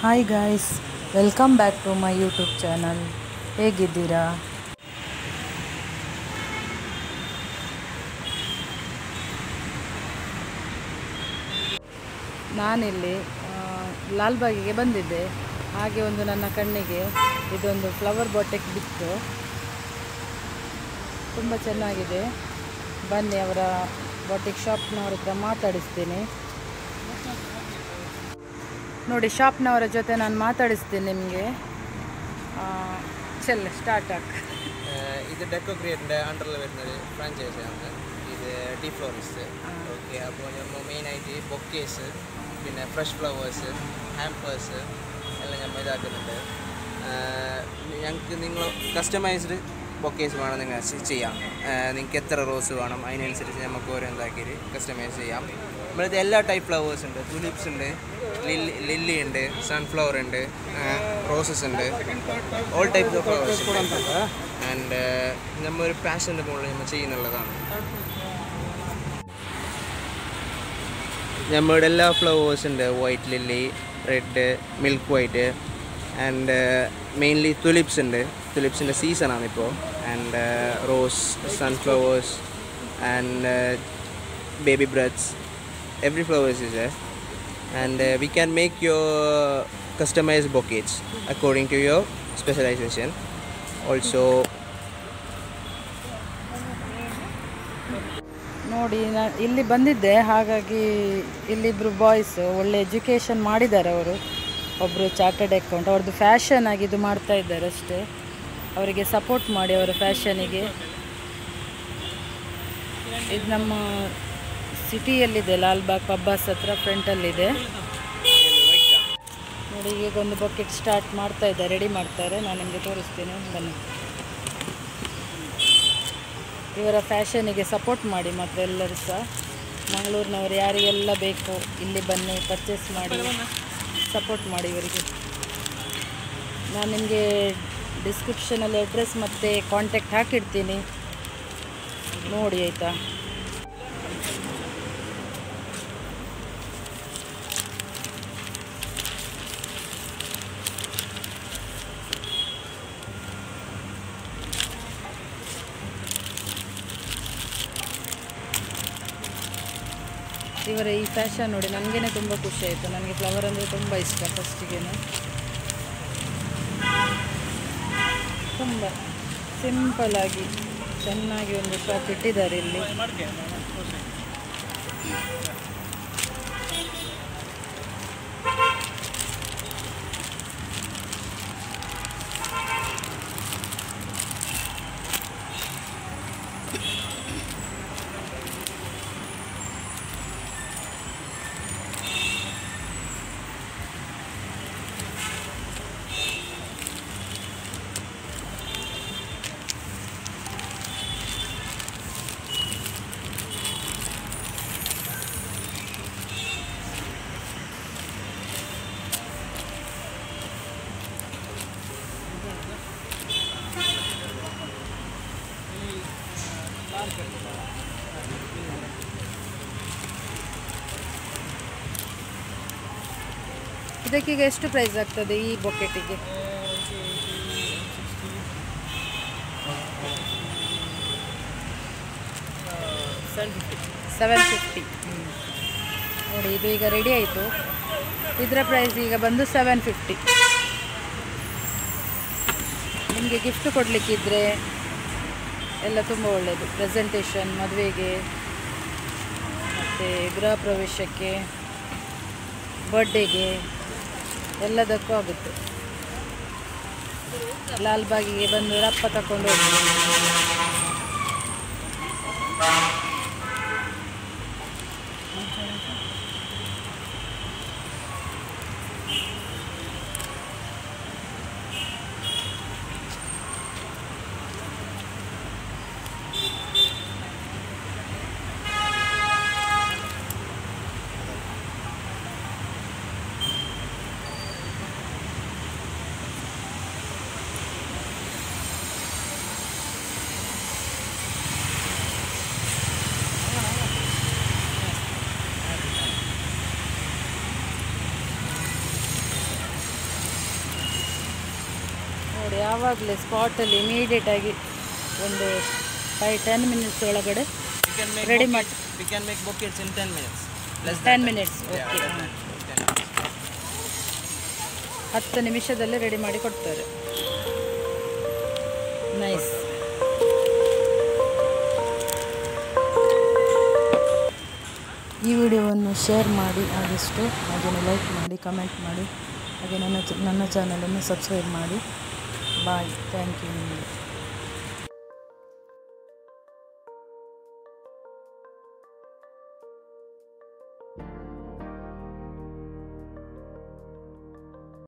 Hi guys, welcome back to my YouTube channel. ಹೇಗಿದ್ದೀರಾ? ನಾನಿಲ್ಲಿ ಲಾಲ್ಬಾಗಿಗೆ ಬಂದಿದ್ದೆ. ಹಾಗೆ ಒಂದು ನನ್ನ ಕಣ್ಣಿಗೆ ಇದೊಂದು ಫ್ಲವರ್ ಬಾಟೆಕ್ ಬಿತ್ತು. ತುಂಬ ಚೆನ್ನಾಗಿದೆ. ಬನ್ನಿ ಅವರ ಬಾಟಿಕ್ ಶಾಪ್ನವ್ರ ಹತ್ರ ಮಾತಾಡಿಸ್ತೀನಿ. ನೋಡಿ, ಶಾಪ್ನವರ ಜೊತೆ ನಾನು ಮಾತಾಡಿಸ್ತೀನಿ ನಿಮಗೆ. ಸ್ಟಾರ್ಟ್ ಆಗ ഇത് ഡെക്കോ ക്രിയേറ്റിൻ്റെ അണ്ടറിൽ വരുന്നൊരു ഫ്രാഞ്ചൈസിയാണ്. ഇത് ഡീ ഫ്ലോറിസ്റ്റ്. ഓക്കെ, അപ്പോൾ നമ്മൾ മെയിനായിട്ട് ബൊക്കേസ്, പിന്നെ ഫ്രഷ് ഫ്ലവേഴ്സ്, ഹാമ്പേഴ്സ് എല്ലാം നമ്മൾ ഇതാക്കുന്നുണ്ട്. ഞങ്ങൾക്ക് നിങ്ങൾ കസ്റ്റമൈസ്ഡ് ബൊക്കേസ് വേണം, നിങ്ങൾ ചെയ്യാം. നിങ്ങൾക്ക് എത്ര റോസ് വേണം അതിനനുസരിച്ച് നമുക്ക് ഓരോ എന്താക്കിയിട്ട് കസ്റ്റമൈസ് ചെയ്യാം. നമ്മളിത് എല്ലാ ടൈപ്പ് ഫ്ലവേഴ്സ് ഉണ്ട്. തുലിപ്സ് ഉണ്ട്, ലില്ലി ഉണ്ട്, സൺഫ്ലവർ ഉണ്ട്, റോസസ് ഉണ്ട്, all types of flowers. And നമ്മൊരു പാഷൻ്റെ മുകളിൽ നമ്മൾ ചെയ്യുന്നുള്ളതാണ്. നമ്മളുടെ എല്ലാ ഫ്ലവേഴ്സ് ഉണ്ട്. White lily, red, milk white, and mainly tulips ഉണ്ട്. തുലിപ്സിൻ്റെ സീസണാണിപ്പോൾ. And rose, sunflowers and baby breads, every flowers is there. And we can make your customized bouquets according to your specialization. Also ನೋಡಿ, ಇಲ್ಲಿ ಬಂದಿದ್ದೆ. ಹಾಗಾಗಿ ಇಲ್ಲಿಬ್ಬರು boys ಒಳ್ಳೆ education ಮಾಡಿದ್ದಾರೆ. ಅವರು ಒಬ್ಬರು ಚಾರ್ಟರ್ಡ್ ಅಕೌಂಟ್, ಅವ್ರದ್ದು ಫ್ಯಾಷನ್ ಆಗಿ ಇದು ಮಾಡ್ತಾ ಇದ್ದಾರೆ ಅಷ್ಟೇ. ಅವರಿಗೆ ಸಪೋರ್ಟ್ ಮಾಡಿ ಅವರ ಫ್ಯಾಷನಿಗೆ. ಇದು ನಮ್ಮ ಸಿಟಿಯಲ್ಲಿದೆ, ಲಾಲ್ಬಾಗ್ ಪಬ್ಬಾಸ್ ಹತ್ರ ಫ್ರಂಟಲ್ಲಿದೆ. ನೋಡಿ, ಈಗ ಒಂದು ಬಕೆಟ್ ಸ್ಟಾರ್ಟ್ ಮಾಡ್ತಾ ಇದ್ದಾರೆ, ರೆಡಿ ಮಾಡ್ತಾರೆ. ನಾನು ನಿಮಗೆ ತೋರಿಸ್ತೀನಿ, ಬನ್ನಿ. ಇವರ ಫ್ಯಾಷನಿಗೆ ಸಪೋರ್ಟ್ ಮಾಡಿ. ಮತ್ತು ಎಲ್ಲರೂ ಸಹ ಮಂಗಳೂರಿನವರು ಯಾರಿಗೆಲ್ಲ ಬೇಕು ಇಲ್ಲಿ ಬನ್ನಿ, ಪರ್ಚೇಸ್ ಮಾಡಿ, ಸಪೋರ್ಟ್ ಮಾಡಿ ಇವರಿಗೆ. ನಾನು ನಿಮಗೆ ಡಿಸ್ಕ್ರಿಪ್ಷನಲ್ಲಿ ಅಡ್ರೆಸ್ ಮತ್ತು ಕಾಂಟ್ಯಾಕ್ಟ್ ಹಾಕಿಡ್ತೀನಿ, ನೋಡಿ ಆಯಿತಾ. ಇವರ ಈ ಫ್ಯಾಷನ್ ನೋಡಿ, ನನಗೇ ತುಂಬ ಖುಷಿ ಆಯಿತು. ನನಗೆ ಫ್ಲವರ್ ಅಂದರೆ ತುಂಬ ಇಷ್ಟ. ಫಸ್ಟಿಗೆ ತುಂಬ ಸಿಂಪಲ್ಲಾಗಿ ಚೆನ್ನಾಗಿ ಒಂದು ಶಾಪ್ ಇಟ್ಟಿದ್ದಾರೆ ಇಲ್ಲಿ. ಇದಕ್ಕೀಗ ಎಷ್ಟು ಪ್ರೈಸ್ ಆಗ್ತದೆ ಈ ಬೊಕೆಟಿಗೆ? $750. ನೋಡಿ, ಇದು ಈಗ ರೆಡಿ ಆಯಿತು. ಇದರ ಪ್ರೈಸ್ ಈಗ ಬಂದು $750. ನಿಮಗೆ ಗಿಫ್ಟ್ ಕೊಡಲಿಕ್ಕಿದ್ರೆ ಎಲ್ಲ ತುಂಬ ಒಳ್ಳೆಯದು. ಪ್ರೆಸೆಂಟೇಷನ್, ಮದುವೆಗೆ, ಮತ್ತು ಗೃಹ ಪ್ರವೇಶಕ್ಕೆ, ಬರ್ಡೇಗೆ ಎಲ್ಲದಕ್ಕೂ ಆಗುತ್ತೆ. ಲಾಲ್ಬಾಗಿಗೆ ಬಂದು ರಪ್ಪ ತಗೊಂಡು ಹೋಗಿ. ಯಾವಾಗಲೇ ಸ್ಪಾಟಲ್ಲಿ ಇಮಿಡಿಯೇಟಾಗಿ ಒಂದು 5-10 ಮಿನಿಟ್ಸ್ ಒಳಗಡೆ We can make ready bouquets- ಮಾಡಿ. We can make bouquets in 10 minutes. 10 minutes Yeah, okay. less than 10 minutes. 10 ನಿಮಿಷದಲ್ಲಿ ರೆಡಿ ಮಾಡಿ ಕೊಡ್ತಾರೆ. ನೈಸ್. ಈ ವಿಡಿಯೋವನ್ನು ಶೇರ್ ಮಾಡಿ ಆದಷ್ಟು, ಹಾಗೆಯೇ ಲೈಕ್ ಮಾಡಿ, ಕಮೆಂಟ್ ಮಾಡಿ, ಹಾಗೆ ನನ್ನ ಚಾನಲನ್ನು ಸಬ್ಸ್ಕ್ರೈಬ್ ಮಾಡಿ. ಬಾಯ್. ಥ್ಯಾಂಕ್ ಯು ನಿಮಗೆ.